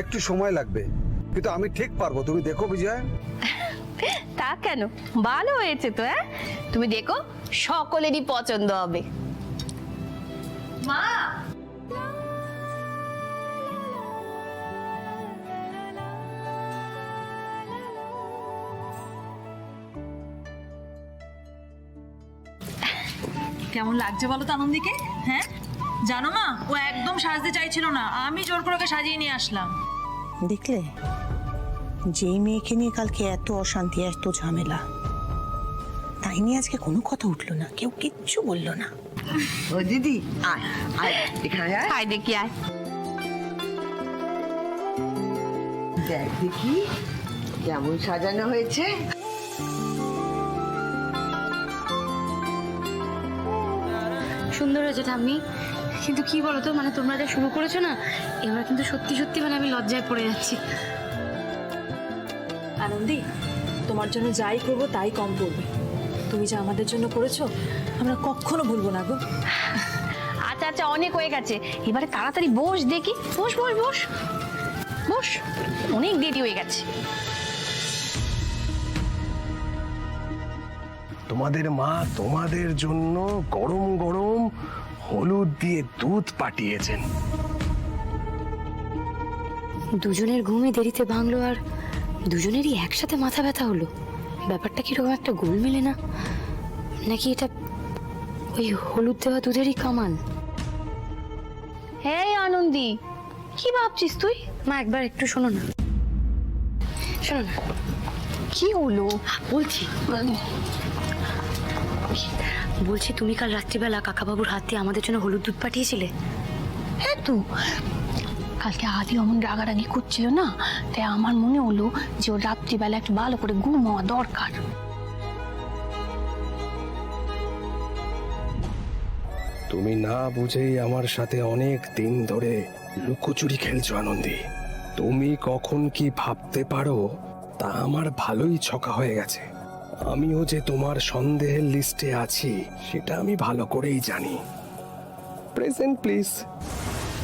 একটু সময় লাগবে, কিন্তু আমি ঠিক পারবো, তুমি দেখো বিজয়া। তা কেন, ভালো হয়েছে তো। হ্যাঁ, তুমি দেখো সকলেরই পছন্দ হবে। মা, কেমন লাগছে বলো তো আনন্দীকে? হ্যাঁ জানো মা, ও একদম সাজতে চাইছিল না, আমি জোর করে ওকে সাজিয়ে নিয়ে আসলাম। দেখলে, যেই মেয়েকে নিয়ে কালকে এত অশান্তি, এত ঝামেলা, তাই নিয়ে আজকে কোনো কথা উঠলো না, কেউ কিচ্ছু বললো না। ও দিদি, আয় আয় এখানে আয়। আয় দেখি, আয়। দেখ দেখি কেমন সাজানো হয়েছে। সুন্দর হয়েছে ঠাম্মি, কিন্তু কি বলতো, মানে তোমরা যা শুরু করেছো না, এবার কিন্তু সত্যি সত্যি মানে আমি লজ্জায় পড়ে যাচ্ছি। আনন্দী, তোমার জন্য যাই করবো তাই কম পড়বে। তুমি যা আমাদের জন্য করেছো আমরা কখনো ভুলবো না গো। আচ্ছা আচ্ছা, অনেক হয়ে গেছে, এবারে তাড়াতাড়ি বস দেখি। বস বস বস বস, অনেক দেরি হয়ে গেছে। তোমাদের মা তোমাদের জন্য গরম গরম হলুদ দিয়ে দুধ পাঠিয়েছেন। দুজনের ঘুমে দেরিতে ভাঙলো, আর দুজনেরই একসাথে মাথা ব্যথা হলো। ব্যাপারটা কিরকম একটা গোল মেলে না, নাকি এটা ওই হলুদ দেওয়া দুধেরই কামাল? এই আনন্দী, কি ভাবছিস তুই? মা একবার একটু শোনো না, শোনো না। কি হলো? বলছি বলছি তুমি কাল রাত্রিবেলা কাকাবাবুর হাত দিয়ে আমাদের জন্য হলুদ দুধ পাঠিয়েছিলে। হ্যাঁ তো, কালকে আদি অমন রাগারাগি করছিল না, তাই আমার মনে হলো যে ওর রাত্রিবেলা একটু ভালো করে ঘুম হওয়া দরকার। তুমি না বুঝেই আমার সাথে অনেক দিন ধরে লুকোচুরি খেলছো আনন্দী। তুমি কখন কি ভাবতে পারো তা আমার ভালোই ছকা হয়ে গেছে। আমিও যে তোমার সন্দেহের লিস্টে আছি সেটা আমি ভালো করেই জানি। Present please.